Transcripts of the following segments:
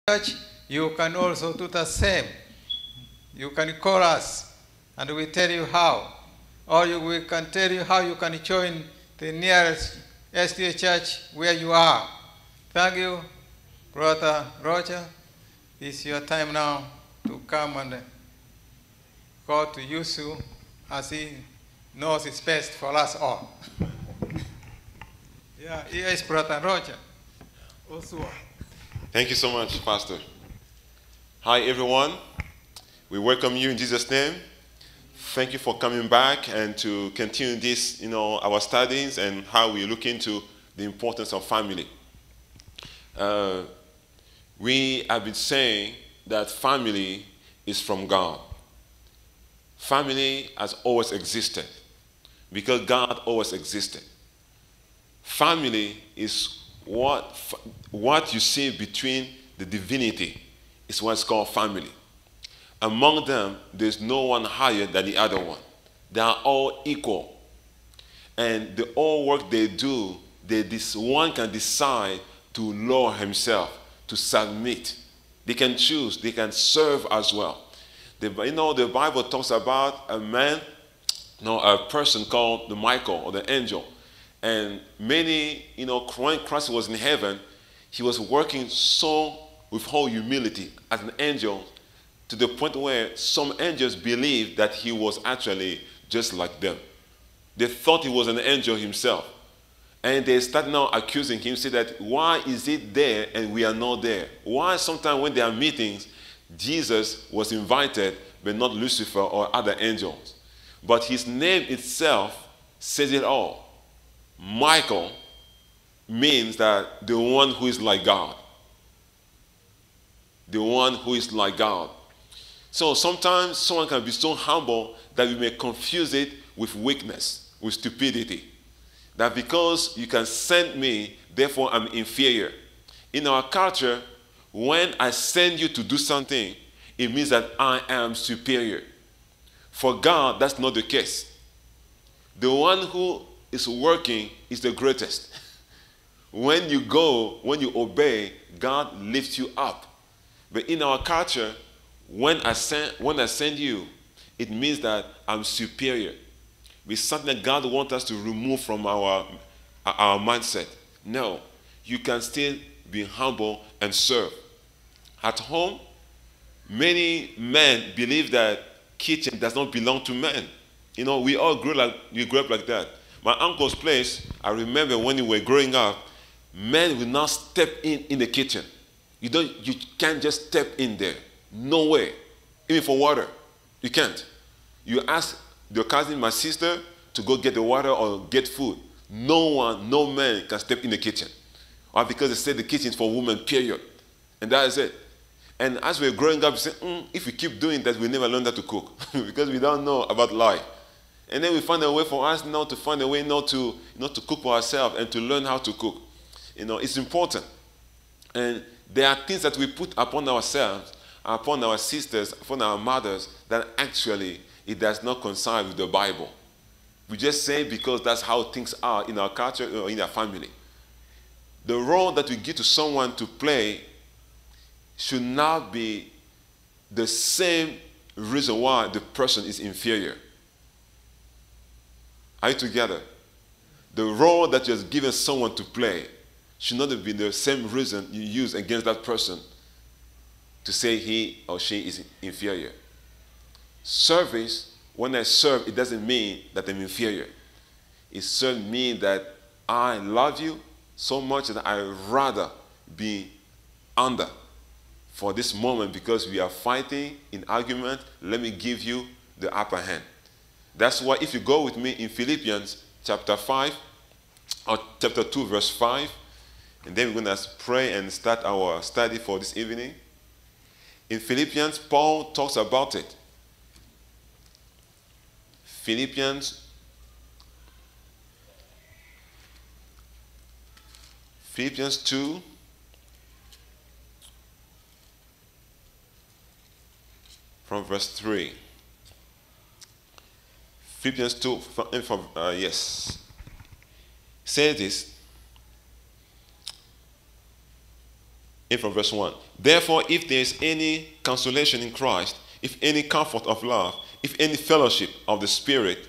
church, you can also do the same. You can call us and we tell you how. Or we can tell you how you can join the nearest SDA church where you are. Thank you, Brother Roger. It's your time now to come and God to use you as He knows it's best for us all. Yeah, here is Brother Roger. Also. Thank you so much, Pastor. Hi, everyone. We welcome you in Jesus' name. Thank you for coming back and to continue this, our studies and how we look into the importance of family. We have been saying that family is from God. Family has always existed because God always existed. Family is what you see between the divinity is what's called family. Among them, there's no one higher than the other one. They are all equal. And the all work they do, this one can decide to lower himself, to submit. They can choose, they can serve as well. The Bible talks about a man, a person called the Michael or the angel. And many, when Christ was in heaven, he was working so with whole humility as an angel to the point where some angels believed that he was actually just like them. They thought he was an angel himself. And they started now accusing him, say that why is it there and we are not there? Why sometimes when there are meetings, Jesus was invited, but not Lucifer or other angels? But his name itself says it all. Michael means that the one who is like God. The one who is like God. So sometimes someone can be so humble that we may confuse it with weakness, with stupidity. That because you can send me, therefore I'm inferior. In our culture, when I send you to do something, it means that I am superior. For God, that's not the case. The one who is working is the greatest. When you go, when you obey, God lifts you up. But in our culture, when I send you, it means that I'm superior. It's something that God wants us to remove from our mindset. No, you can still be humble and serve. At home, many men believe that kitchen does not belong to men. We all grew up like that. My uncle's place, I remember when we were growing up, men will not step in the kitchen. You can't just step in there. No way. Even for water, you can't. You ask your cousin, my sister, to go get the water or get food. No man can step in the kitchen. Or because they say the kitchen is for women, period. And that is it. And as we're growing up, we say, if we keep doing that, we never learn how to cook. Because we don't know about life. And then we find a way for us now to find a way now to cook for ourselves and to learn how to cook. It's important. And there are things that we put upon ourselves, upon our sisters, upon our mothers, that actually it does not coincide with the Bible. We just say because that's how things are in our culture or in our family. The role that we give to someone to play should not be the same reason why the person is inferior. Are you together? The role that you have given someone to play should not have been the same reason you use against that person to say he or she is inferior. Service, when I serve, it doesn't mean that I'm inferior. It should mean that I love you so much that I rather be under for this moment because we are fighting in argument. Let me give you the upper hand. That's why if you go with me in Philippians chapter 5 or chapter 2 verse 5, and then we're going to pray and start our study for this evening. In Philippians, Paul talks about it. Philippians 2 from verse 3. Philippians 2 yes. Say this. in from verse 1. Therefore, if there is any consolation in Christ, if any comfort of love, if any fellowship of the Spirit,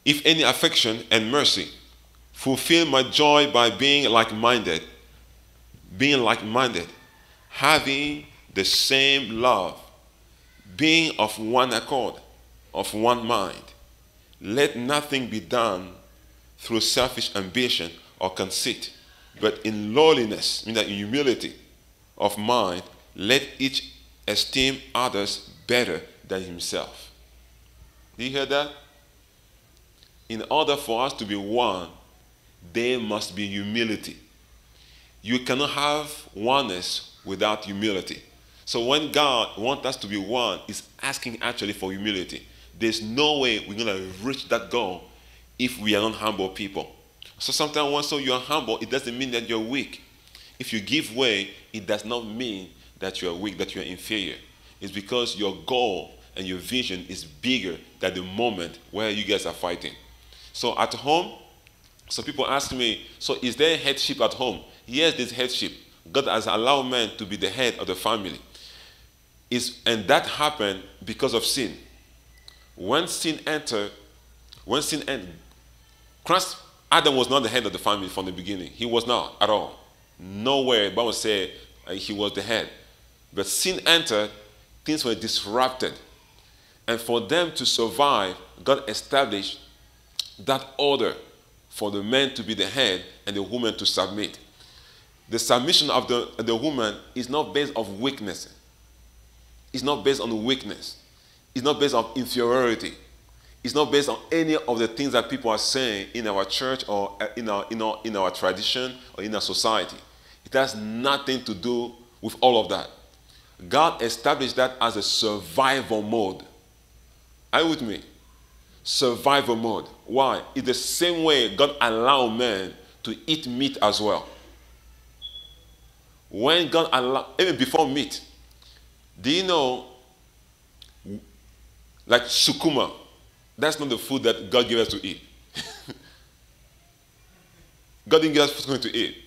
if any affection and mercy, fulfill my joy by being like-minded, having the same love, being of one accord, of one mind. Let nothing be done through selfish ambition or conceit, but in lowliness, meaning in humility of mind, let each esteem others better than himself. Do you hear that? In order for us to be one, there must be humility. You cannot have oneness without humility. So when God wants us to be one, He's asking actually for humility. There's no way we're going to reach that goal if we are not humble people. So sometimes once you are humble, it doesn't mean that you're weak. If you give way, it does not mean that you're weak, that you're inferior. It's because your goal and your vision is bigger than the moment where you guys are fighting. So at home, so people ask me, so is there headship at home? Yes, there's headship. God has allowed man to be the head of the family. And that happened because of sin. When sin entered, Christ, Adam was not the head of the family from the beginning. He was not at all. Nowhere, the Bible said he was the head. But sin entered, things were disrupted. And for them to survive, God established that order for the man to be the head and the woman to submit. The submission of the woman is not based on weakness. It's not based on weakness. It's not based on inferiority. It's not based on any of the things that people are saying in our church or in our tradition or in our society. It has nothing to do with all of that. God established that as a survival mode. Are you with me? Survival mode. Why? It's the same way God allowed men to eat meat as well. When God allowed, even before meat, do you know, like sukuma, that's not the food that God gave us to eat. God didn't give us food to eat.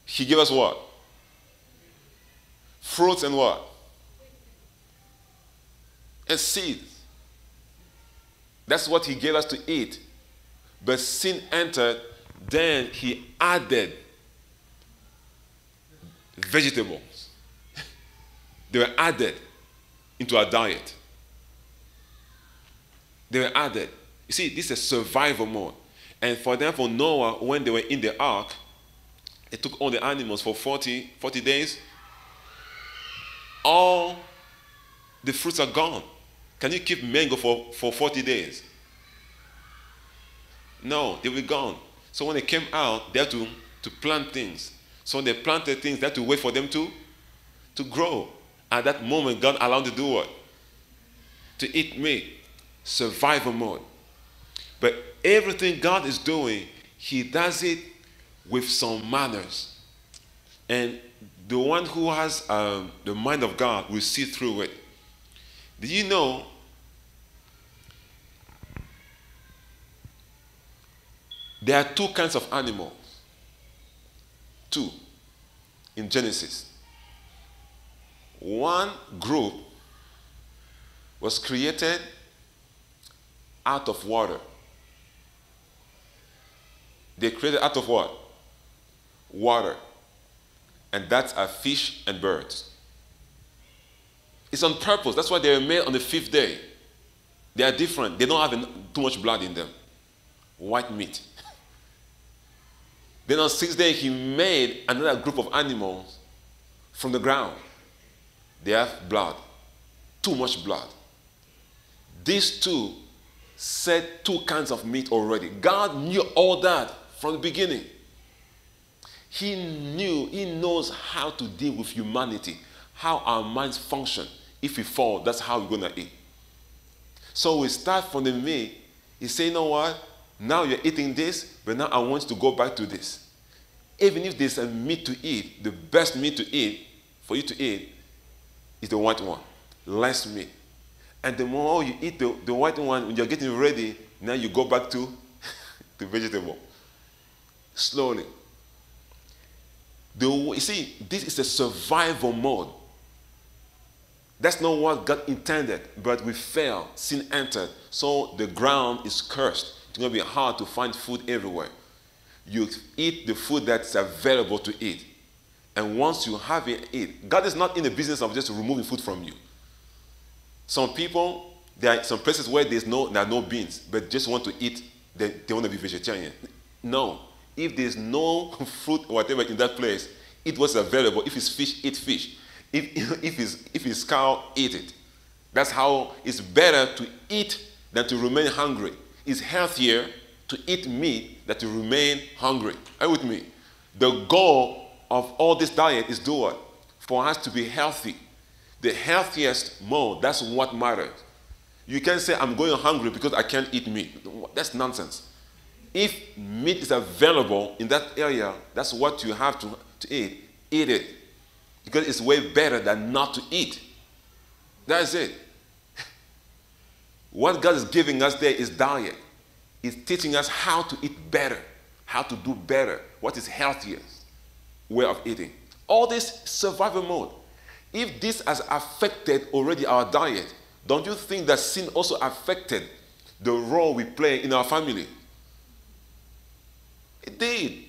He gave us what? Fruits and what? And seeds. That's what He gave us to eat. But sin entered, then He added vegetables. They were added into our diet. They were added. You see, this is survival mode. And for Noah, when they were in the ark, they took all the animals for 40 days. All the fruits are gone. Can you keep mango for 40 days? No, they were gone. So when they came out, they had to plant things. So when they planted things, they had to wait for them to grow. At that moment, God allowed them to do what? To eat meat. Survival mode. But everything God is doing, He does it with some manners. And the one who has the mind of God will see through it. Do you know there are two kinds of animals? Two in Genesis. One group was created out of water. They created out of what? Water. And that's a fish and birds. It's on purpose. That's why they were made on the 5th day. They are different. They don't have too much blood in them. White meat. Then on the 6th day, He made another group of animals from the ground. They have blood. Too much blood. These two said two kinds of meat already. God knew all that from the beginning. He knows how to deal with humanity, how our minds function. If we fall, that's how we're going to eat. So we start from the meat. He say, you know what? Now you're eating this, but now I want you to go back to this. Even if there's a meat to eat, the best meat to eat, for you to eat, is the white one. Less meat. And the more you eat the white one, when you're getting ready, now you go back to the vegetable. Slowly. You see, this is a survival mode. That's not what God intended, but we fell. Sin entered. So the ground is cursed. It's going to be hard to find food everywhere. You eat the food that's available to eat. And once you have it, God is not in the business of just removing food from you. Some people, there are some places where there are no beans, but just want to eat, they want to be vegetarian. No. If there's no fruit or whatever in that place, eat what's available. If it's fish, eat fish. If it's cow, eat it. That's how it's better to eat than to remain hungry. It's healthier to eat meat than to remain hungry. Are you with me? The goal of all this diet is do what? For us to be healthy. The healthiest mode, that's what matters. You can't say, I'm going hungry because I can't eat meat. That's nonsense. If meat is available in that area, that's what you have to eat. Eat it. Because it's way better than not to eat. That's it. What God is giving us there is diet. He's teaching us how to eat better, how to do better, what is healthiest way of eating. All this survival mode. If this has affected already our diet, don't you think that sin also affected the role we play in our family? It did.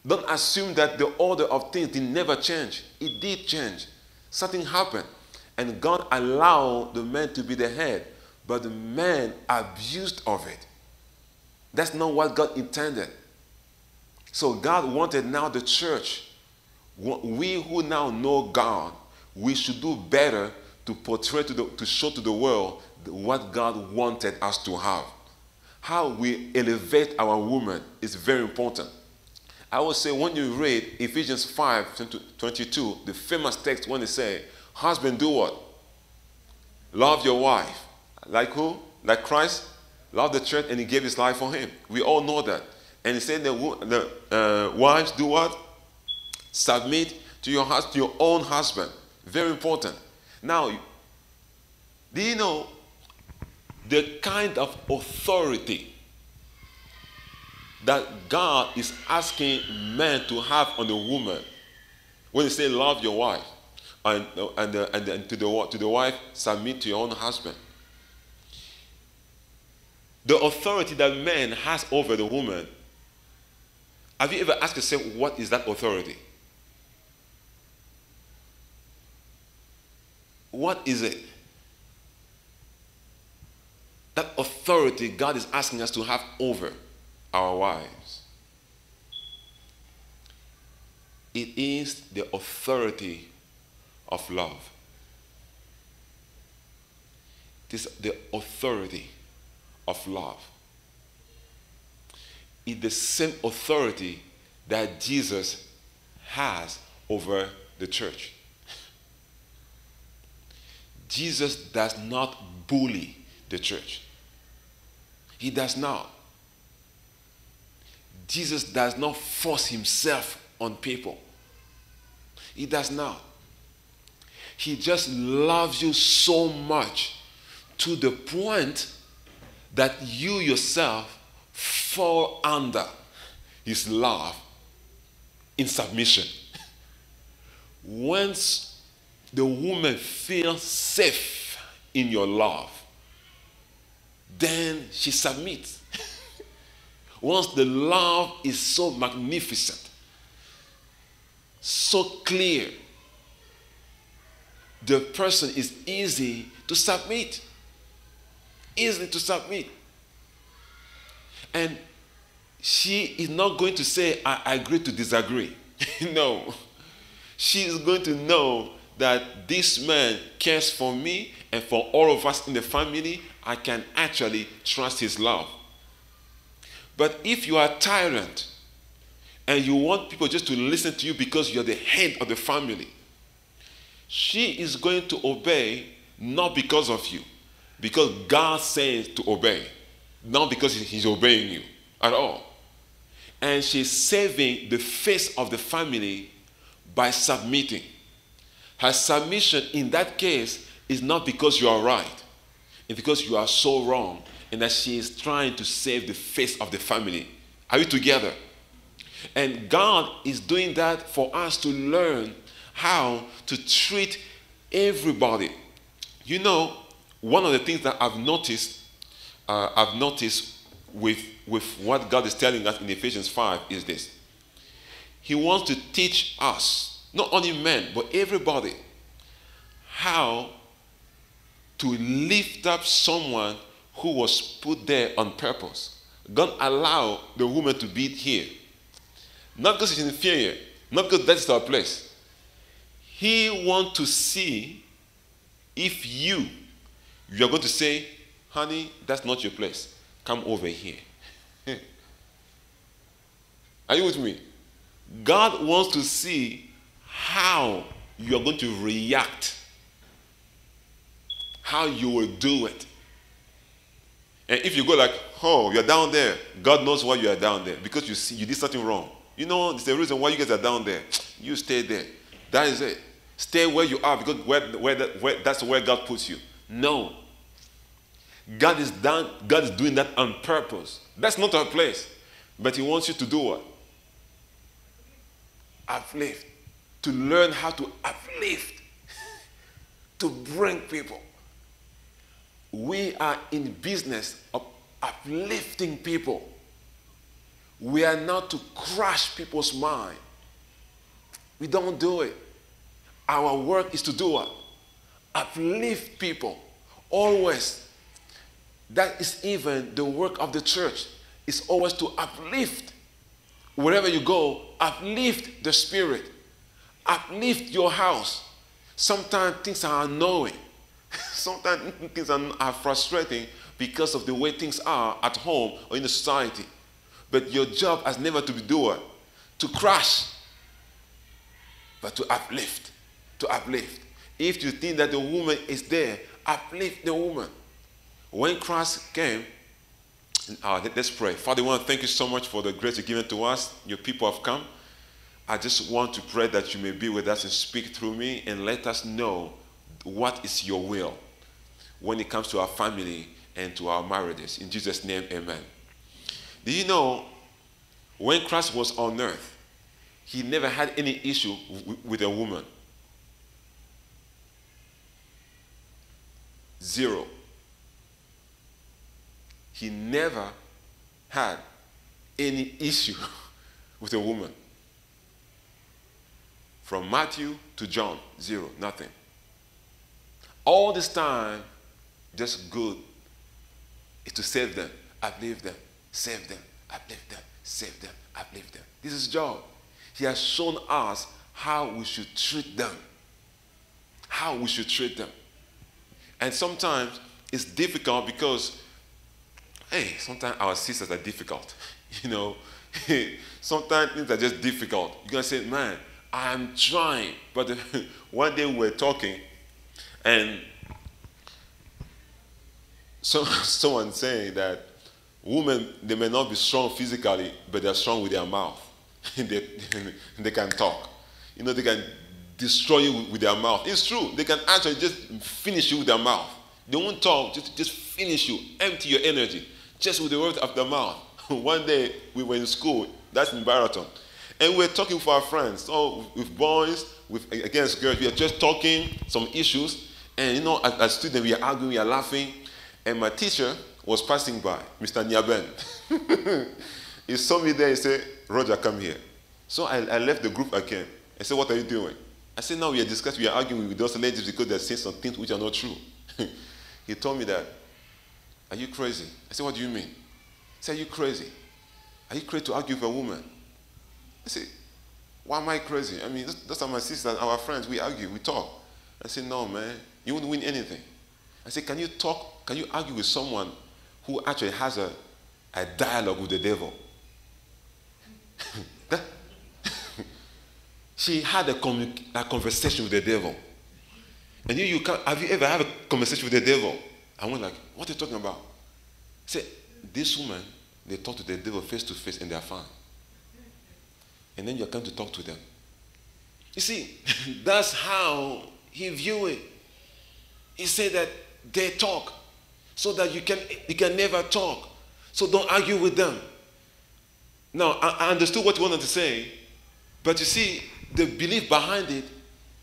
Don't assume that the order of things did never change. It did change. Something happened. And God allowed the man to be the head, but the man abused of it. That's not what God intended. So God wanted now the church, we who now know God, we should do better to portray to show to the world what God wanted us to have. How we elevate our woman is very important. I would say when you read Ephesians 5:22, the famous text when they say, husband, do what? Love your wife. Like who? Like Christ loved the church and he gave his life for him. We all know that. And he said the wives do what? Submit to your own husband. Very important. Now, do you know the kind of authority that God is asking men to have on a woman when he say love your wife and to the wife submit to your own husband? The authority that man has over the woman, have you ever asked yourself what is that authority? What is it? That authority God is asking us to have over our wives. It is the authority of love. It is the authority of love. It's the same authority that Jesus has over the church. Jesus does not bully the church. He does not. Jesus does not force himself on people. He does not. He just loves you so much to the point that you yourself fall under his love in submission. Once the woman feels safe in your love, then she submits. Once the love is so magnificent, so clear, the person is easy to submit. Easy to submit. And she is not going to say, I agree to disagree. No. She is going to know that this man cares for me, and for all of us in the family, I can actually trust his love. But if you are a tyrant and you want people just to listen to you because you're the head of the family, she is going to obey not because of you, because God says to obey, not because he's obeying you at all. And she's saving the face of the family by submitting. Her submission in that case is not because you are right, it's because you are so wrong, and that she is trying to save the face of the family. Are you together? And God is doing that for us to learn how to treat everybody. You know, one of the things that I've noticed with what God is telling us in Ephesians 5 is this. He wants to teach us, not only men, but everybody, how to lift up someone who was put there on purpose. God allowed the woman to be here. Not because she's inferior, not because that's our place. He wants to see if you are going to say, honey, that's not your place. Come over here. Are you with me? God wants to see how you are going to react, how you will do it. And if you go like, oh, you're down there, God knows why you are down there, because you did something wrong. You know, it's the reason why you guys are down there. You stay there. That is it. Stay where you are, because that's where God puts you. No. God is doing that on purpose. That's not our place. But he wants you to do what? Uplift. To learn how to uplift. To bring people. We are in business of uplifting people. We are not to crush people's mind. We don't do it. Our work is to do what? Uplift people. Always. That is even the work of the church. It's always to uplift. Wherever you go, uplift the spirit. Uplift your house. Sometimes things are annoying. Sometimes things are frustrating because of the way things are at home or in the society. But your job has never to be doer, to crush, but to uplift. To uplift. If you think that the woman is there, uplift the woman. When Christ came, let's pray. Father, we want to thank you so much for the grace you've given to us. Your people have come. I just want to pray that you may be with us and speak through me and let us know what is your will when it comes to our family and to our marriages. In Jesus' name, amen. Do you know, when Christ was on earth, he never had any issue with a woman. Zero. He never had any issue with a woman. From Matthew to John, zero, nothing. All this time, just good is to save them, uplift them, save them, uplift them, save them, uplift them. This is his job. He has shown us how we should treat them. How we should treat them. And sometimes it's difficult because, hey, sometimes our sisters are difficult. You know, sometimes things are just difficult. You're going to say, man, I'm trying. But one day we were talking, and someone saying that women, they may not be strong physically, but they're strong with their mouth. they can talk. You know, they can destroy you with their mouth. It's true. They can actually just finish you with their mouth. They won't talk, just finish you, empty your energy, just with the word of the mouth. One day, we were in school, that's in Baraton, and we were talking for our friends. So with boys, against girls, we are just talking some issues, and you know, as students, we are arguing, we are laughing, and my teacher was passing by, Mr. Nyaben. He saw me there and said, Roger, come here. So I left the group again. I said, what are you doing? I said, now we are discussing, we are arguing with those ladies because they're saying some things which are not true. He told me that, are you crazy? I said, what do you mean? He said, are you crazy? Are you crazy to argue with a woman? I said, why am I crazy? I mean, those are my sisters, our friends, we argue, we talk. I said, no, man, you won't win anything. I said, can you argue with someone who actually has a dialogue with the devil? She had a conversation with the devil. And have you ever had a conversation with the devil? I went like, what are you talking about? I said, this woman, they talk to the devil face to face and they're fine. And then you come to talk to them. You see, that's how he viewed it. He said that they talk so that you can never talk. So don't argue with them. Now, I understood what you wanted to say, but you see, the belief behind it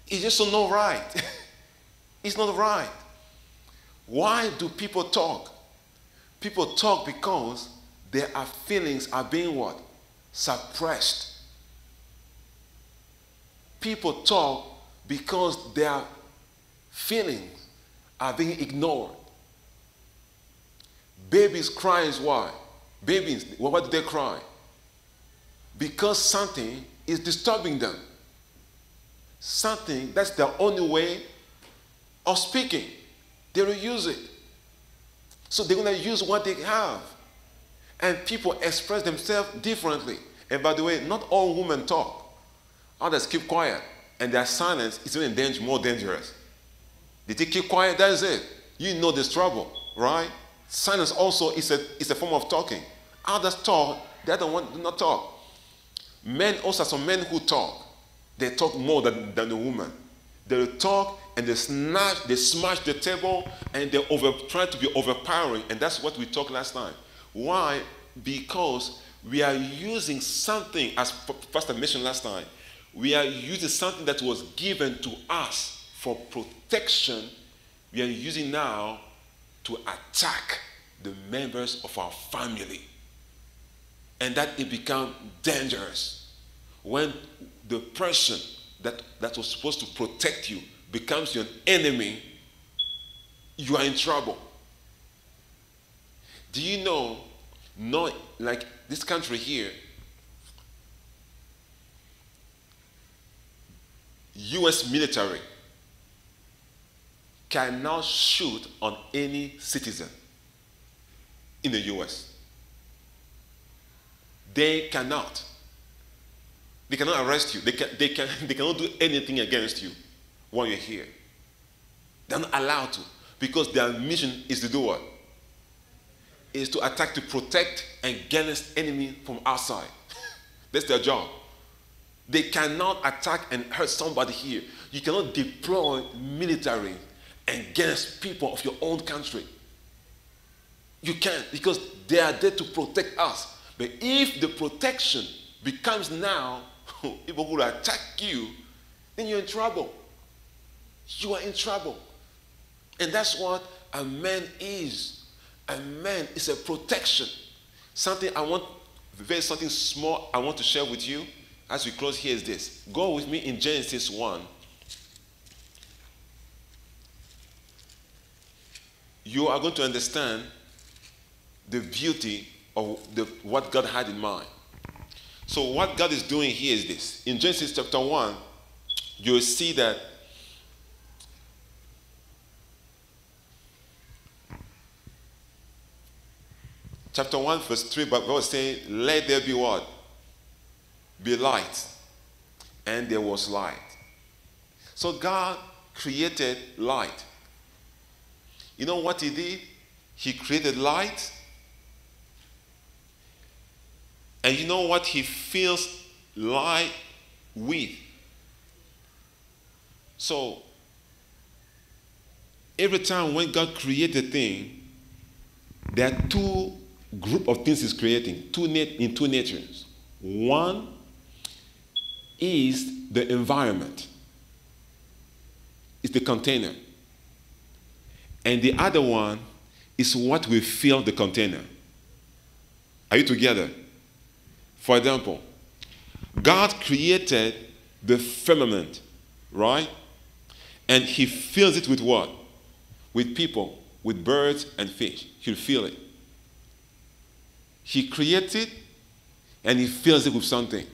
is just so not right. It's not right. Why do people talk? People talk because their feelings are being what? Suppressed. People talk because their feelings are being ignored. Babies cry is why? Babies, why do they cry? Because something is disturbing them. Something, that's their only way of speaking. They will use it. So they're going to use what they have. And people express themselves differently. And by the way, not all women talk. Others keep quiet. And their silence is even more dangerous. Did they keep quiet? That is it. You know there's trouble, right? Silence also is a form of talking. Others talk, the other one do not talk. Men, also some men who talk, they talk more than the woman. They will talk and they smash the table and they try to be overpowering. And that's what we talked last time. Why? Because we are using something, as Pastor mentioned last time, we are using something that was given to us for protection. We are using now to attack the members of our family. And that it becomes dangerous. When the person that was supposed to protect you becomes your enemy, you are in trouble. Do you know, not like this country here, U.S. military cannot shoot on any citizen in the U.S. They cannot. They cannot arrest you. They cannot do anything against you while you're here. They're not allowed to, because their mission is to do what? Is to attack, to protect against enemy from outside. That's their job. They cannot attack and hurt somebody here. You cannot deploy military against people of your own country. You can't, because they are there to protect us. But if the protection becomes now people who attack you, then you're in trouble. You are in trouble. And that's what a man is. A man is a protection. Something small I want to share with you as we close here is this. Go with me in Genesis 1. You are going to understand the beauty of what God had in mind. So what God is doing here is this. In Genesis chapter 1, you will see that chapter 1 verse 3, but God was saying, let there be what? Be light. And there was light. So God created light. You know what he did? He created light. And you know what he fills light with? So, every time when God creates a thing, there are two groups of things he's creating, in two natures. One is the environment. It's the container. And the other one is what will fill the container. Are you together? For example, God created the firmament, right? And he fills it with what? With people, with birds and fish. He'll fill it. He created and he fills it with something.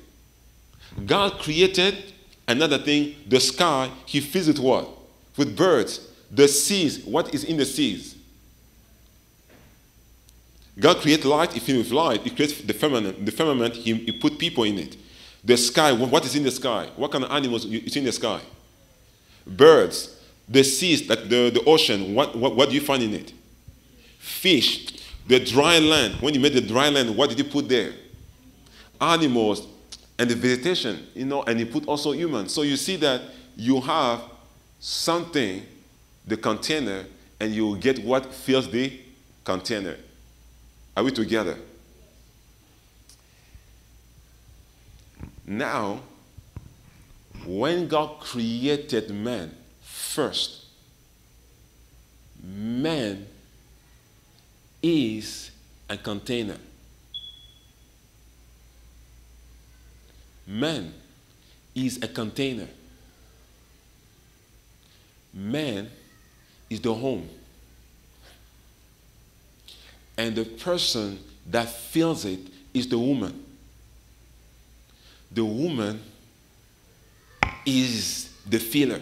God created another thing, the sky. He fills it what? With birds. The seas, what is in the seas? God created light, he filled with light. He created the firmament. The firmament, he put people in it. The sky, what is in the sky? What kind of animals is in the sky? Birds. The seas, like the ocean, what do you find in it? Fish. The dry land. When you made the dry land, what did you put there? Animals. And the vegetation, and he put also humans. So you see that you have something, the container, and you get what fills the container. Are we together? Now, when God created man first, man is a container. Man is a container. Man is the home. And the person that fills it is the woman. The woman is the filler.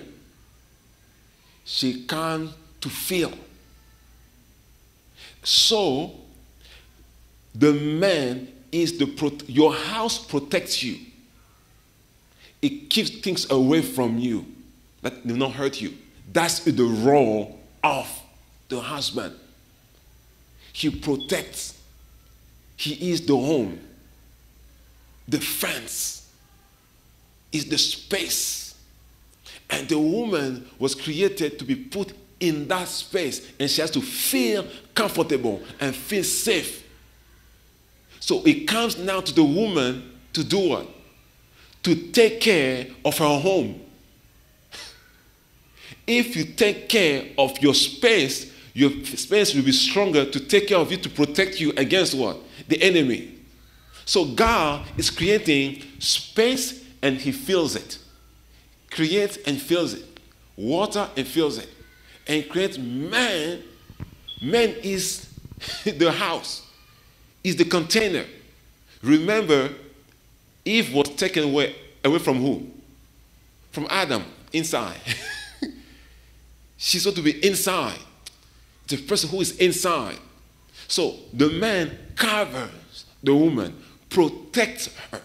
She comes to fill. So, the man is your house protects you. It keeps things away from you that will not hurt you. That's the role of the husband. He protects. He is the home. The fence is the space. And the woman was created to be put in that space, and she has to feel comfortable and feel safe. So it comes now to the woman to do what? To take care of her home. If you take care of your space will be stronger to take care of you, to protect you against what? The enemy. So God is creating space and he fills it. Creates and fills it. Water and fills it. And creates man. Man is the house. Is the container. Remember, Eve was taken away from who? From Adam, inside. She's supposed to be inside. The person who is inside. So the man covers the woman, protects her.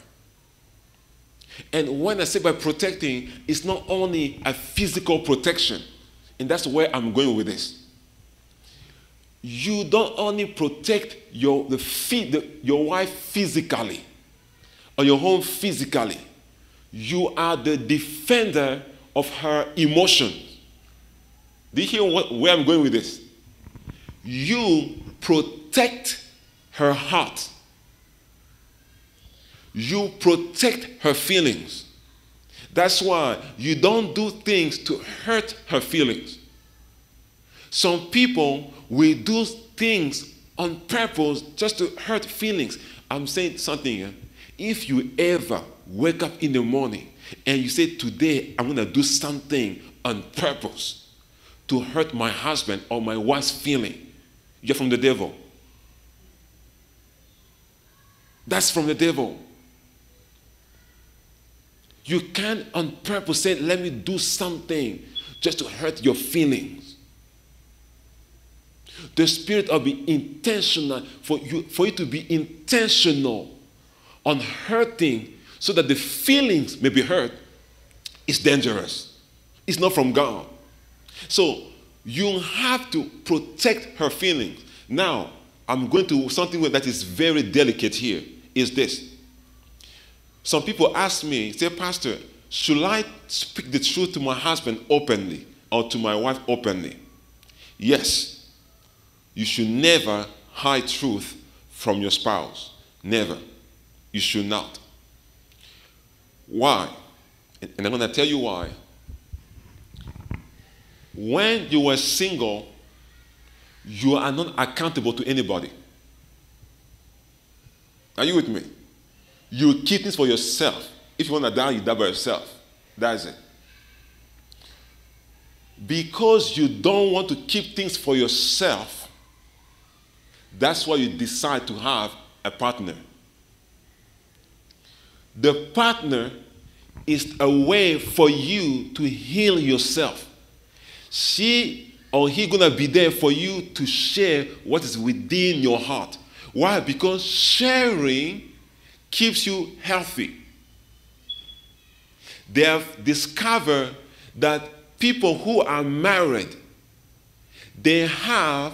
And when I say by protecting, it's not only a physical protection. And that's where I'm going with this. You don't only protect your wife physically or your home physically. You are the defender of her emotions. Do you hear where I'm going with this? You protect her heart. You protect her feelings. That's why you don't do things to hurt her feelings. Some people will do things on purpose just to hurt feelings. I'm saying something here. If you ever wake up in the morning and you say, today I'm going to do something on purpose to hurt my husband or my wife's feeling, you're from the devil. That's from the devil. You can't on purpose say, let me do something just to hurt your feelings. The spirit of being intentional, for you to be intentional on hurting so that the feelings may be hurt, is dangerous. It's not from God. So you have to protect her feelings. Now, I'm going to something that is very delicate here, is this. Some people ask me, say, Pastor, should I speak the truth to my husband openly or to my wife openly? Yes. You should never hide truth from your spouse. Never. You should not. Why? And I'm going to tell you why. When you were single, you are not accountable to anybody. Are you with me? You keep things for yourself. If you want to die, you die by yourself. That's it. Because you don't want to keep things for yourself, that's why you decide to have a partner. The partner is a way for you to heal yourself. She or he gonna be there for you to share what is within your heart. Why? Because sharing keeps you healthy. They have discovered that people who are married, they are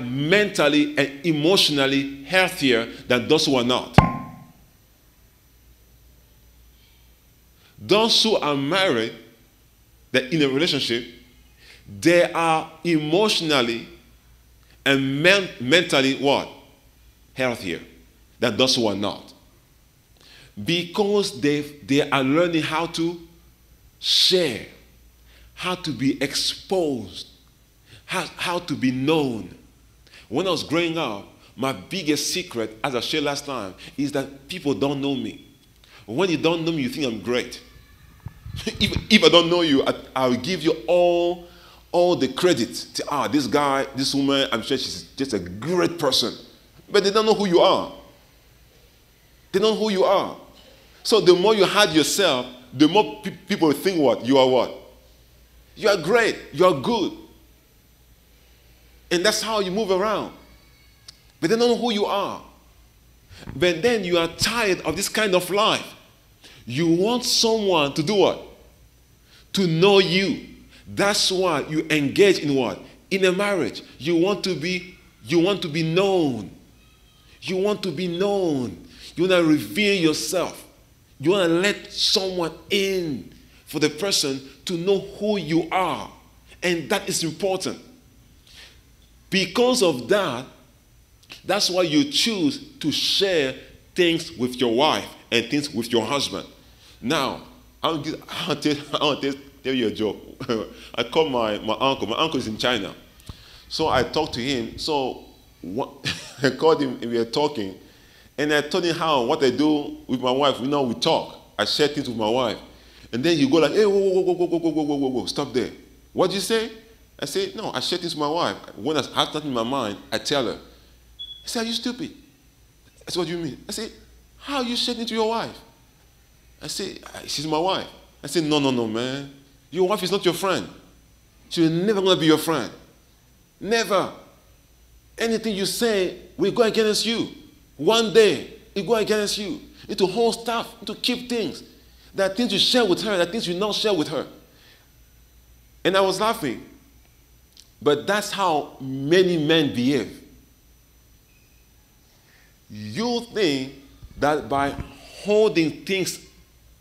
mentally and emotionally healthier than those who are not. Those who are married, that in a relationship, they are emotionally and mentally what? Healthier than those who are not. Because they are learning how to share, how to be exposed, how to be known. When I was growing up, my biggest secret, as I shared last time, is that people don't know me. When you don't know me, you think I'm great. If I don't know you, I'll give you all the credit. This guy, this woman, I'm sure she's just a great person. But they don't know who you are. They don't know who you are. So the more you hide yourself, the more people think what? You are what? You are great. You are good. And that's how you move around. But they don't know who you are. But then you are tired of this kind of life. You want someone to do what? To know you. That's why you engage in what? In a marriage. You want to be known. You want to be known. You want to reveal yourself. You want to let someone in for the person to know who you are. And that is important. Because of that, that's why you choose to share things with your wife and things with your husband. Now, I'll tell you a joke. I called my uncle. My uncle is in China. So I talked to him. So I called him and we were talking. And I told him what I do with my wife. We talk. I share things with my wife. And then you go like, hey, whoa, stop there. What did you say? I say, no, I share things with my wife. When I have something in my mind, I tell her. He said, are you stupid? I said, what do you mean? I said, how are you sharing to your wife? I said, she's my wife. I said, no, man. Your wife is not your friend. She's never going to be your friend. Never. Anything you say will go against you. One day, it will go against you. You need to hold stuff. You need to keep things. There are things you share with her. There are things you not share with her. And I was laughing. But that's how many men behave. You think that by holding things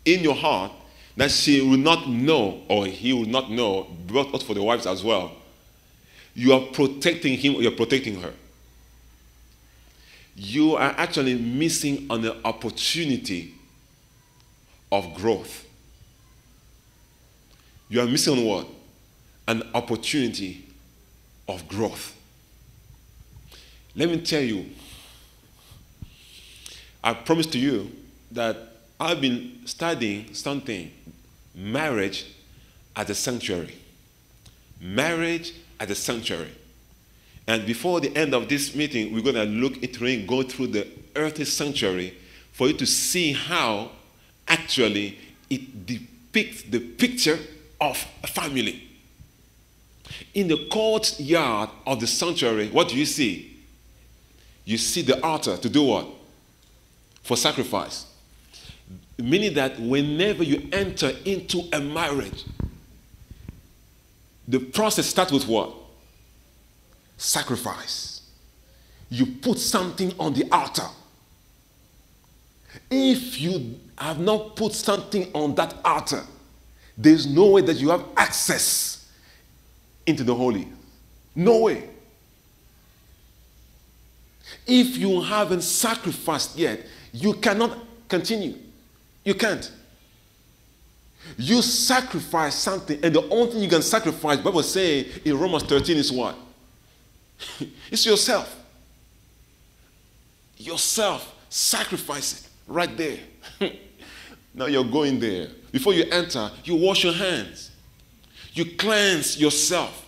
in your heart that she will not know or he will not know, but for the wives as well, you are protecting him or you're protecting her. You are actually missing on the opportunity of growth. You are missing on what? An opportunity of growth. Let me tell you, I promise to you that I've been studying something, marriage as a sanctuary. Marriage as a sanctuary. And before the end of this meeting, we're going to go through the earthly sanctuary for you to see how actually it depicts the picture of a family. In the courtyard of the sanctuary, what do you see? You see the altar to do what? For sacrifice. Meaning that whenever you enter into a marriage, the process starts with what? Sacrifice. You put something on the altar. If you have not put something on that altar, there's no way that you have access into the holy. No way. If you haven't sacrificed yet, you cannot continue. You can't. You sacrifice something, and the only thing you can sacrifice, the Bible says in Romans 13 is what? It's yourself. Yourself. Sacrifice it right there. Now you're going there. Before you enter, you wash your hands. You cleanse yourself.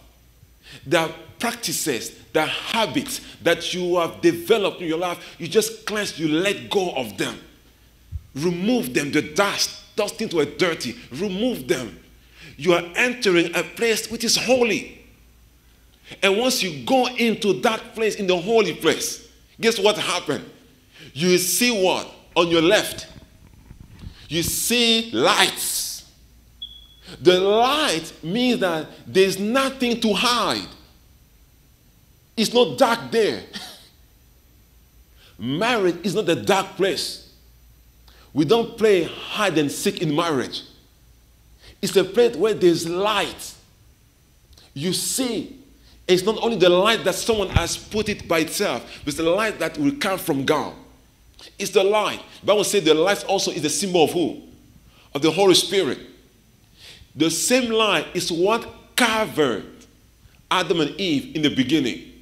There are practices, there are habits that you have developed in your life. You just cleanse, you let go of them. Remove them, the dust. Those things were dirty. Remove them. You are entering a place which is holy. And once you go into that place, in the holy place, guess what happened? You see what? On your left, you see lights. The light means that there's nothing to hide. It's not dark there. Marriage is not a dark place. We don't play hide and seek in marriage. It's a place where there's light. You see, it's not only the light that someone has put it by itself, but it's the light that will come from God. It's the light. The Bible says the light also is the symbol of who? Of the Holy Spirit. The same light is what covered Adam and Eve in the beginning.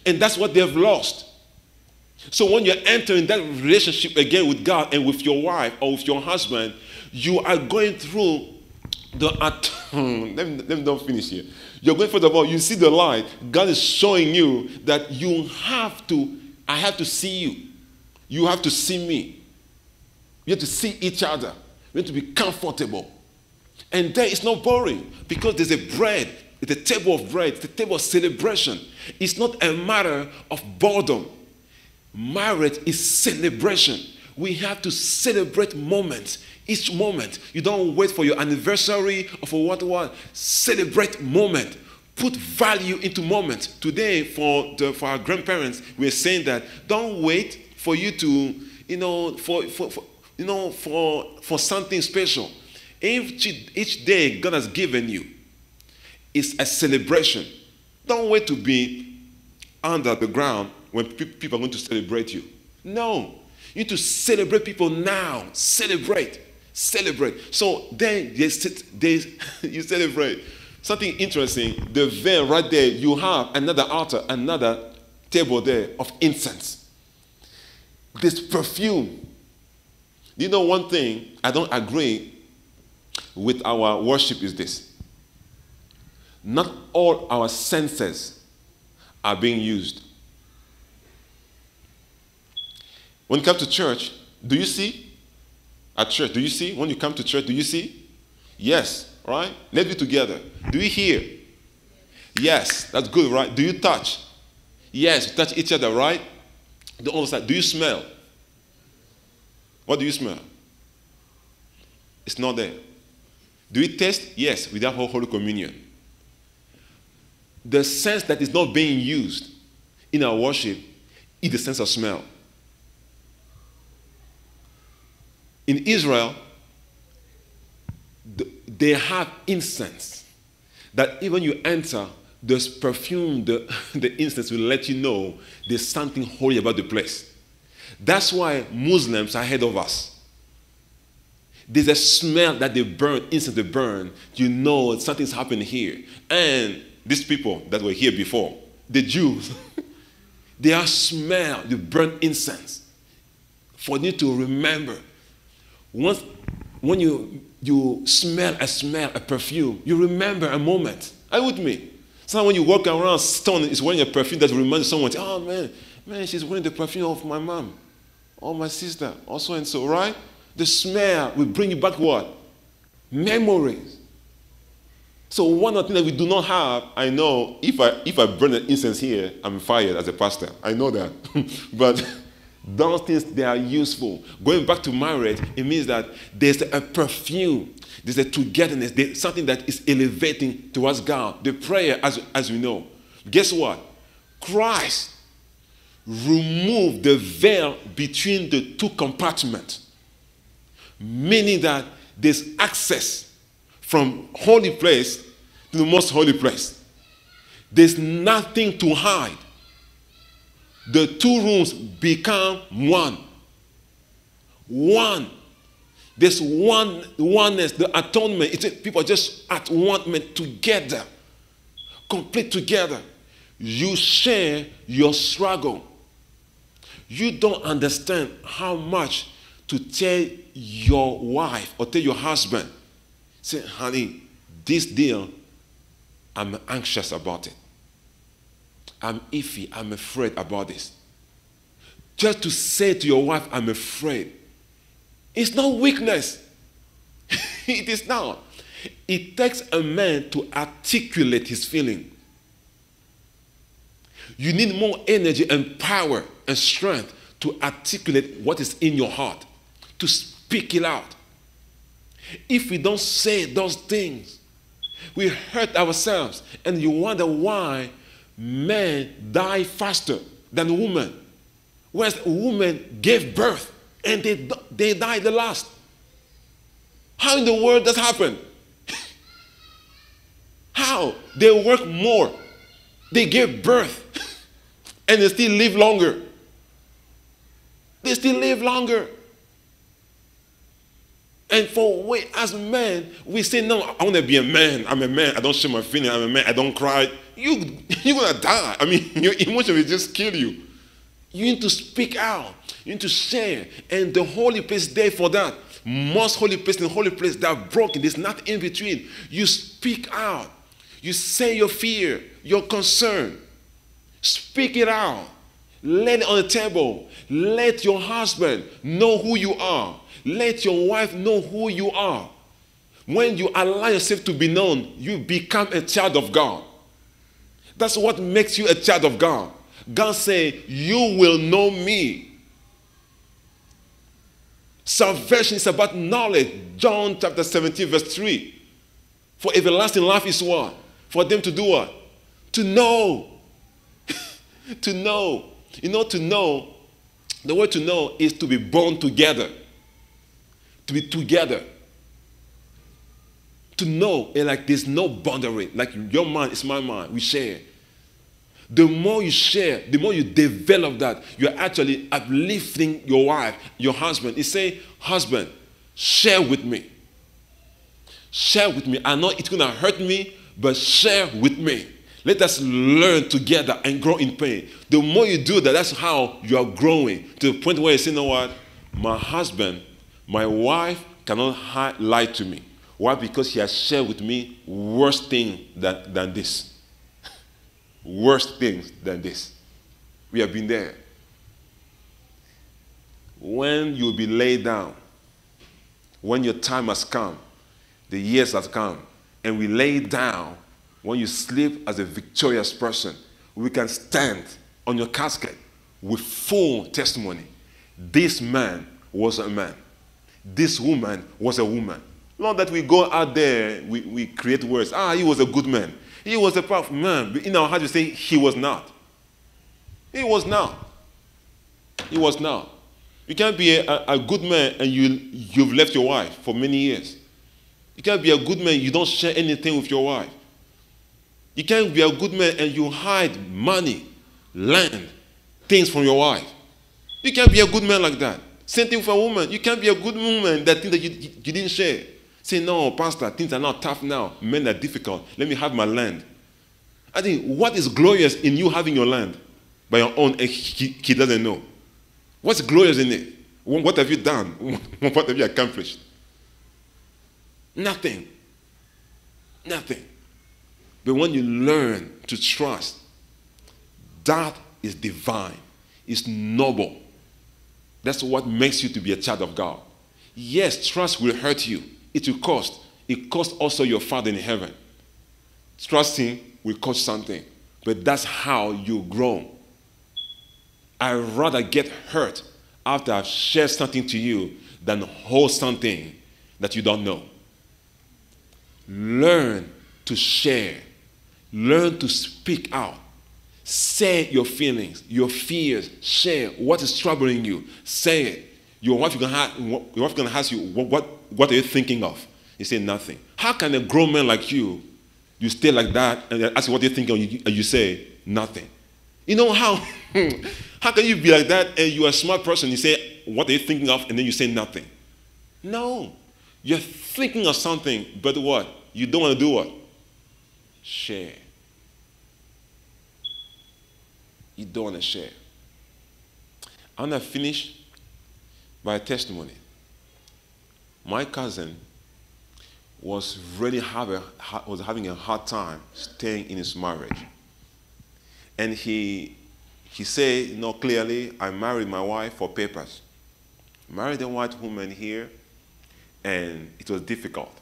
And that's what they've lost. So when you enter in that relationship again with God and with your wife or with your husband, you are going through let me don't finish here. You're going, first of all, you see the light. God is showing you that I have to see you. You have to see me. You have to see each other. We have to be comfortable. And there it's not boring because there's a bread. It's a table of bread. It's a table of celebration. It's not a matter of boredom. Marriage is celebration. We have to celebrate moments. Each moment. You don't wait for your anniversary or for what. Celebrate moment. Put value into moments. Today, for our grandparents, we're saying that don't wait for you to, for something special. Each day God has given you is a celebration. Don't wait to be under the ground when people are going to celebrate you. No. You need to celebrate people now. Celebrate. So then you celebrate. Something interesting, the veil right there, you have another altar, another table there of incense. This perfume. You know one thing I don't agree with our worship is this. Not all our senses are being used. When you come to church, do you see? At church, do you see? When you come to church, do you see? Yes, right? Let's be together. Do you hear? Yes, that's good, right? Do you touch? Yes, you touch each other, right? Do you smell? What do you smell? It's not there. Do you taste? Yes, without Holy Communion. The sense that is not being used in our worship is the sense of smell. In Israel, they have incense that even you enter, this perfume, the incense will let you know there's something holy about the place. That's why Muslims are ahead of us. There's a smell that they burn, incense they burn. You know something's happening here. And these people that were here before, the Jews, they are smell, they burn incense for you to remember. Once, when you smell a perfume, you remember a moment. Are you with me? Sometimes when you walk around stone, it's wearing a perfume that reminds someone, oh man, she's wearing the perfume of my mom, or my sister, or so and so, right? The smell will bring you back what? Memories. So one of the things that we do not have, I know, if I burn an incense here, I'm fired as a pastor. I know that. But those things, they are useful. Going back to marriage, it means that there's a perfume. There's a togetherness. There's something that is elevating towards God. The prayer, as we know. Guess what? Christ removed the veil between the two compartments. Meaning that there's access from holy place to the most holy place. There's nothing to hide. The two rooms become one. One. There's oneness, the atonement. People are just at one together. Complete together. You share your struggle. You don't understand how much to tell your wife or tell your husband, say, honey, this deal, I'm anxious about it. I'm iffy, I'm afraid about this. Just to say to your wife, I'm afraid, it's not weakness. It is not. It takes a man to articulate his feeling. You need more energy and power and strength to articulate what is in your heart, to speak it out. If we don't say those things, we hurt ourselves, and you wonder why men die faster than women. Whereas women gave birth and they died the last. How in the world does that happen? How? They work more. They gave birth and they still live longer. They still live longer. And for we as men, we say, no, I want to be a man. I'm a man. I don't show my feelings. I'm a man. I don't cry. You're going to die. I mean, your emotion will just kill you. You need to speak out. You need to share. And the holy place is there for that. Most holy place and the holy place that are broken. There's nothing in between. You speak out. You say your fear, your concern. Speak it out. Lay it on the table. Let your husband know who you are. Let your wife know who you are. When you allow yourself to be known, you become a child of God. That's what makes you a child of God. God said, you will know me. Salvation is about knowledge. John chapter 17 verse 3. For everlasting life is what? For them to do what? To know. To know. You know, to know, the word to know is to be born together. To be together. To know, and like there's no boundary. Like your mind is my mind. We share. The more you share, the more you develop that, you're actually uplifting your wife, your husband. You say, husband, share with me. Share with me. I know it's going to hurt me, but share with me. Let us learn together and grow in pain. The more you do that, that's how you are growing to the point where you say, you know what? My husband, my wife cannot lie to me. Why? Because she has shared with me worse things than this. Worse things than this. We have been there. When you'll be laid down, when your time has come, the years have come, and we lay down, when you sleep as a victorious person, we can stand on your casket with full testimony. This man was a man. This woman was a woman. Not that we go out there, we create words. He was a good man. He was a powerful man. But in our heart, we say, he was not. He was not. He was not. You can't be a good man and you've left your wife for many years. You can't be a good man, you don't share anything with your wife. You can't be a good man and you hide money, land, things from your wife. You can't be a good man like that. Same thing for a woman. You can't be a good woman that thing that you didn't share. Say, no, pastor, things are not tough now. Men are difficult. Let me have my land. I think, what is glorious in you having your land by your own, and he doesn't know? What's glorious in it? What have you done? What have you accomplished? Nothing. Nothing. But when you learn to trust, that is divine. It's noble. That's what makes you to be a child of God. Yes, trust will hurt you. It will cost. It costs also your Father in heaven. Trusting will cost something. But that's how you grow. I'd rather get hurt after I've shared something to you than hold something that you don't know. Learn to share. Learn to speak out. Say your feelings, your fears. Share what is troubling you. Say it. Your wife is going to ask you, what are you thinking of? You say nothing. How can a grown man like you stay like that and ask you what you're thinking and you say nothing? You know how? How can you be like that and you're a smart person, you say, what are you thinking of? And then you say nothing. No. You're thinking of something, but what? You don't want to do what? Share. You don't want to share. I want to finish by a testimony. My cousin was really having a hard time staying in his marriage. And he said, clearly, I married my wife for papers. Married a white woman here, and it was difficult.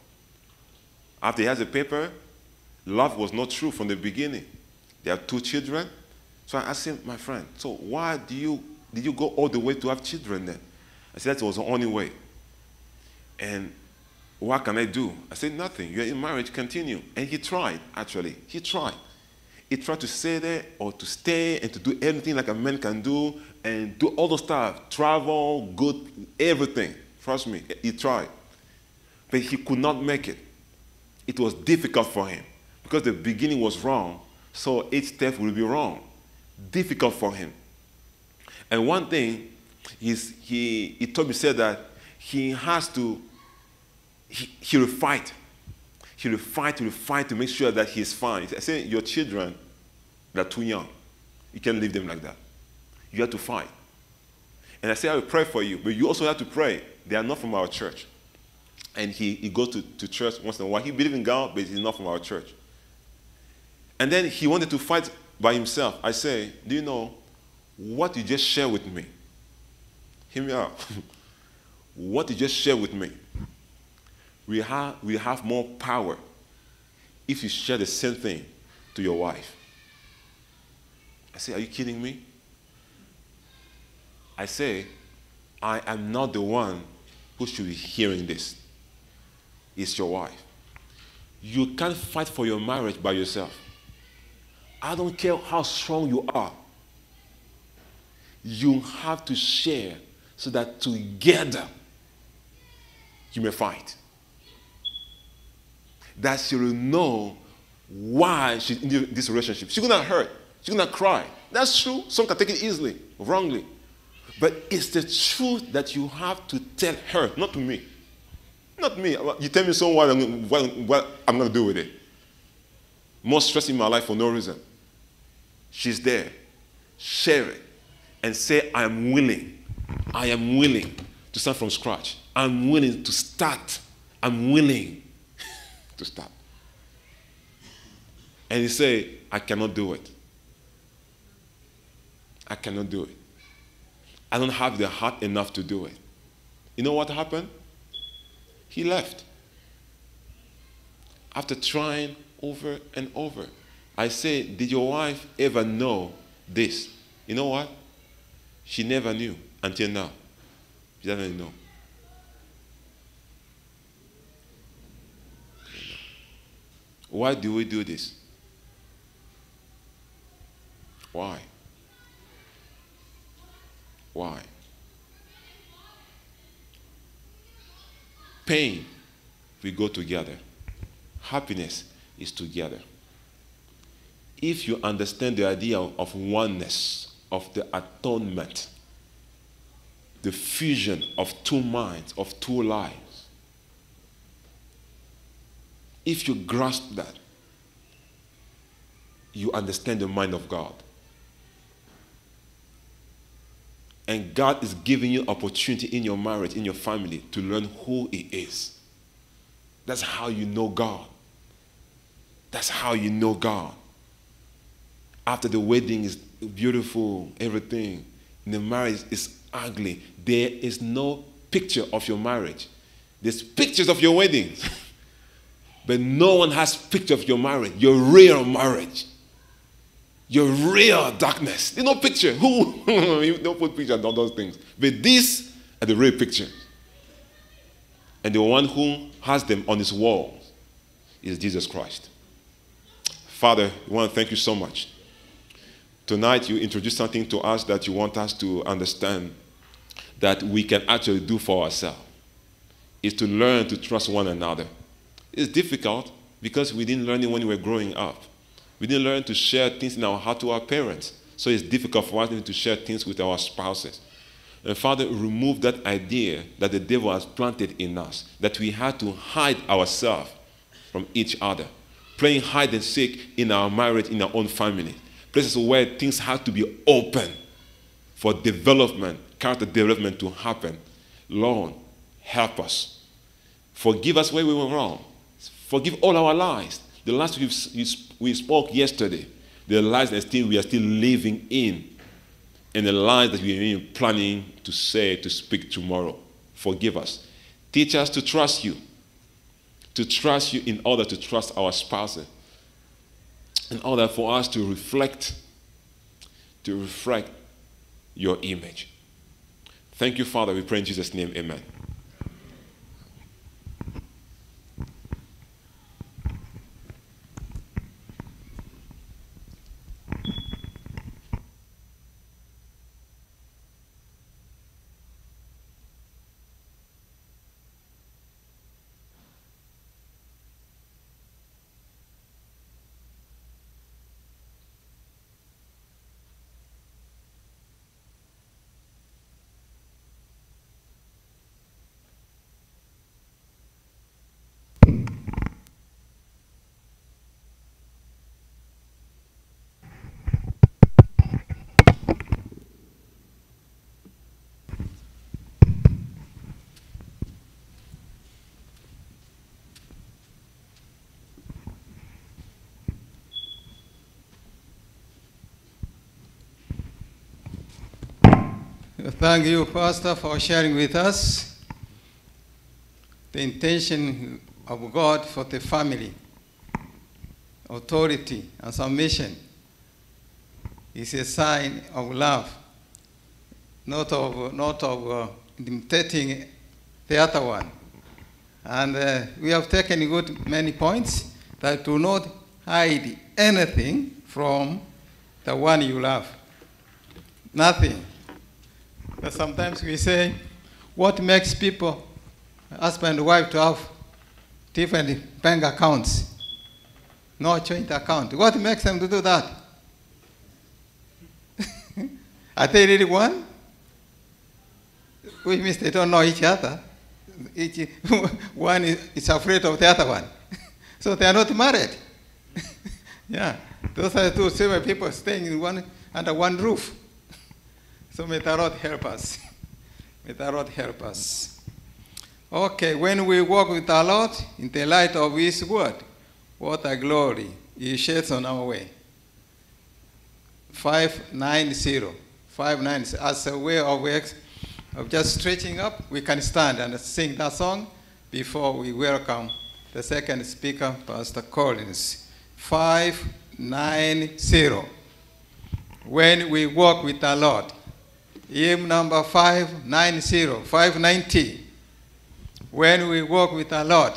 After he has a paper, love was not true from the beginning. They have 2 children. So I asked him, my friend, so why did you go all the way to have children then? I said, that was the only way. And what can I do? I said, nothing. You're in marriage, continue. And he tried, actually. He tried. He tried to stay there or to stay and to do everything like a man can do and do all the stuff, travel, good, everything. Trust me, he tried. But he could not make it. It was difficult for him because the beginning was wrong, so each step will be wrong. Difficult for him. And one thing, he told me, said that he has to, he will fight. He will fight to make sure that he's fine. I say, your children, they're too young. You can't leave them like that. You have to fight. And I say, I will pray for you, but you also have to pray. They are not from our church. And he goes to church once in a while. He believes in God, but he's not from our church. And then he wanted to fight by himself. I say, do you know what you just shared with me? Hear me out. What you just shared with me. We have more power if you share the same thing to your wife. I say, are you kidding me? I say, I am not the one who should be hearing this. It's your wife. You can't fight for your marriage by yourself. I don't care how strong you are. You have to share so that together you may fight. That she will know why she's in this relationship. She's going to hurt. She's going to cry. That's true. Some can take it easily, wrongly. But it's the truth that you have to tell her, not to me. Not me. You tell me so what I'm going to do with it. More stress in my life for no reason. She's there. Share it. And say, I am willing. I am willing to start from scratch. I'm willing to start. I'm willing to start. And he say, I cannot do it. I cannot do it. I don't have the heart enough to do it. You know what happened? He left. After trying over and over. I say, did your wife ever know this? You know what? She never knew until now. She doesn't know. Why do we do this? Why? Why? Pain, we go together. Happiness is together. If you understand the idea of oneness, of the atonement, the fusion of two minds, of two lives, if you grasp that, you understand the mind of God. And God is giving you opportunity in your marriage, in your family, to learn who He is. That's how you know God. That's how you know God. After the wedding is beautiful, everything, the marriage is ugly. There is no picture of your marriage. There's pictures of your wedding. But no one has picture of your marriage, your real marriage. Your real darkness. There's no picture. Who? You don't put pictures on those things. But these are the real pictures. And the one who has them on his walls is Jesus Christ. Father, we want to thank you so much. Tonight you introduced something to us that you want us to understand that we can actually do for ourselves. Is to learn to trust one another. It's difficult because we didn't learn it when we were growing up. We didn't learn to share things in our heart to our parents. So it's difficult for us to share things with our spouses. And Father, remove that idea that the devil has planted in us, that we had to hide ourselves from each other. Playing hide and seek in our marriage, in our own family. Places where things have to be open for development, character development to happen. Lord, help us. Forgive us where we were wrong. Forgive all our lies. The lies we spoke yesterday, the lies that we are still living in, and the lies that we are planning to say, to speak tomorrow. Forgive us. Teach us to trust you in order to trust our spouses, in order for us to reflect your image. Thank you, Father. We pray in Jesus' name, amen. Thank you, Pastor, for sharing with us the intention of God for the family. Authority and submission is a sign of love, not of imitating the other one. And we have taken many points that do not hide anything from the one you love. Nothing. But sometimes we say, what makes people, husband and wife, to have different bank accounts? No joint account. What makes them to do that? Are they really one? Which means they don't know each other. One is afraid of the other one. So they are not married. Yeah. Those are two several people staying under one roof. So may the Lord help us. May the Lord help us. Okay, when we walk with the Lord in the light of His word, what a glory He sheds on our way. 590. 590. As a way of just stretching up, we can stand and sing that song before we welcome the second speaker, Pastor Collins. 590. When we walk with the Lord. Hymn number 590. 590. When we walk with the Lord.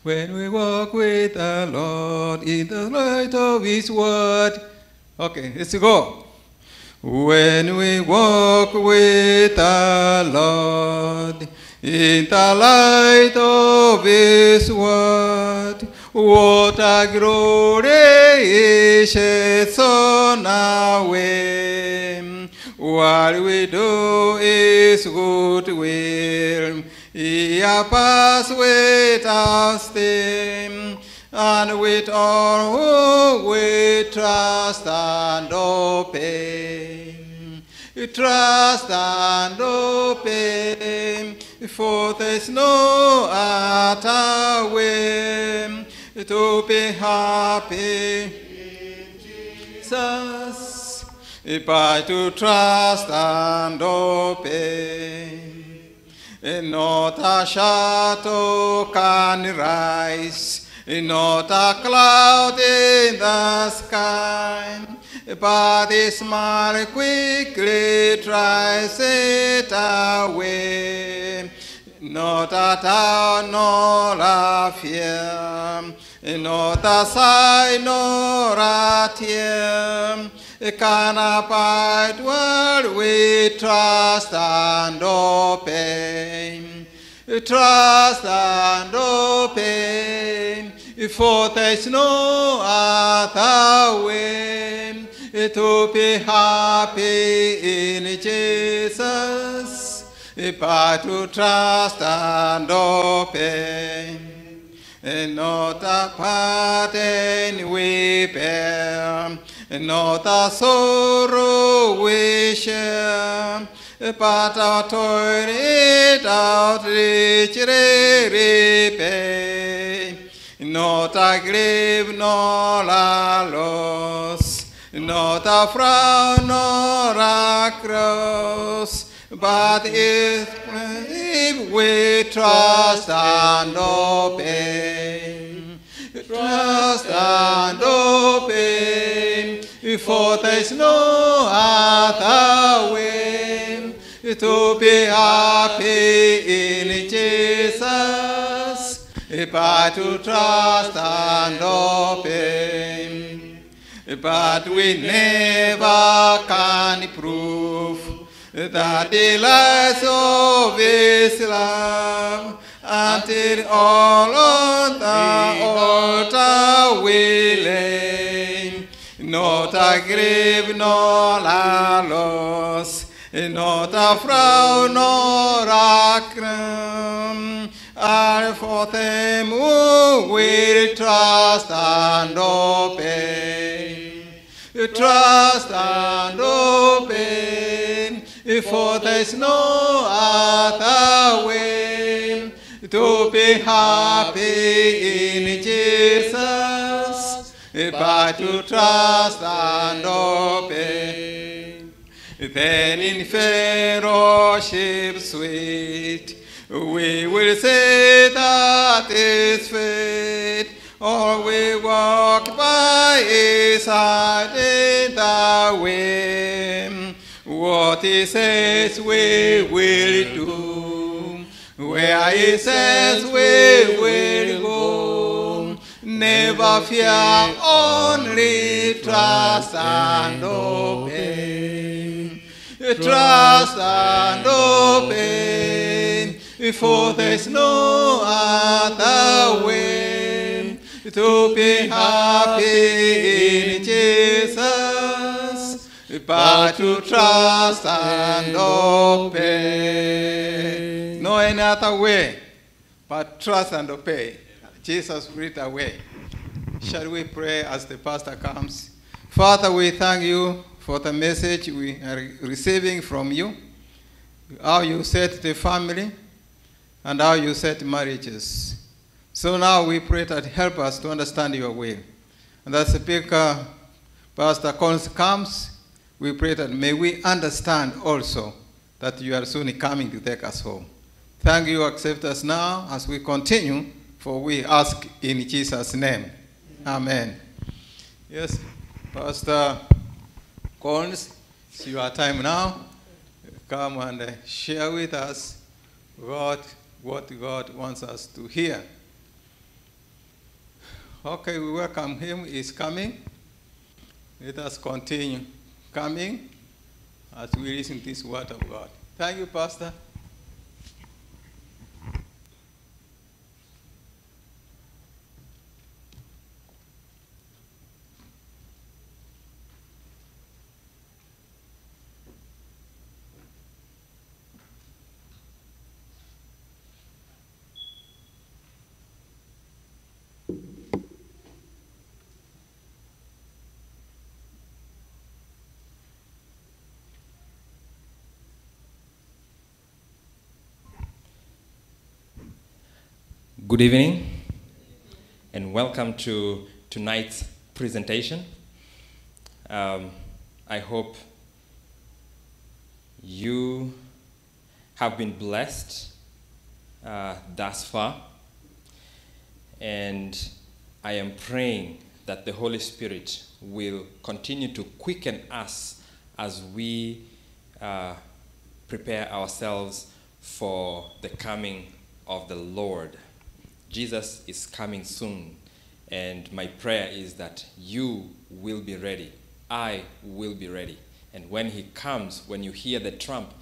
When we walk with the Lord in the light of His word. Okay, let's go. When we walk with the Lord in the light of His word, what a glory He sheds on our way. What we do is good will. He helps us with our stain, and with all who we trust and obey. Trust and obey, for there's no other way to be happy in Jesus, but to trust and obey. Not a shadow can rise, not a cloud in the sky, but His smile quickly drives it away. Not a doubt, nor a fear, not a sigh, nor a tear can abide while we trust and obey. Trust and obey, for there's no other way to be happy in Jesus, but to trust and obey. Not a burden we bear, not a sorrow we share, but our toil it out richly repay. Not a grief nor a loss, not a frown nor a cross, but if we trust and obey. Trust and obey, for there's no other way to be happy in Jesus, but to trust and obey. But we never can prove the delights of His love until all on the altar we lay. Not a grief nor a loss, not a frown nor a crown, are for them who will trust and obey. Trust and obey, for there's no other way to be happy in Jesus, but to trust and obey. Then in fellowship sweet, we will say that is faith, or we walk by his side in the way. What he says we will do, where he says we will go. Never fear, only trust and obey. Trust and obey, for there's no other way to be happy in Jesus, but to trust and obey. No any other way but trust and obey. Jesus will lead the way. Shall we pray as the pastor comes? Father, we thank you for the message we are receiving from you, how you set the family and how you set marriages. So now we pray that help us to understand your will. And as Speaker Pastor Collins comes, we pray that may we understand also that you are soon coming to take us home. Thank you, accept us now as we continue, for we ask in Jesus' name. Amen. Yes, Pastor Collins, it's your time now. Come and share with us what God wants us to hear. Okay, we welcome him. He's coming. Let us continue coming as we listen to this word of God. Thank you, Pastor. Good evening, and welcome to tonight's presentation. I hope you have been blessed thus far, and I am praying that the Holy Spirit will continue to quicken us as we prepare ourselves for the coming of the Lord. Jesus is coming soon, and my prayer is that you will be ready. I will be ready. And when he comes, when you hear the trump,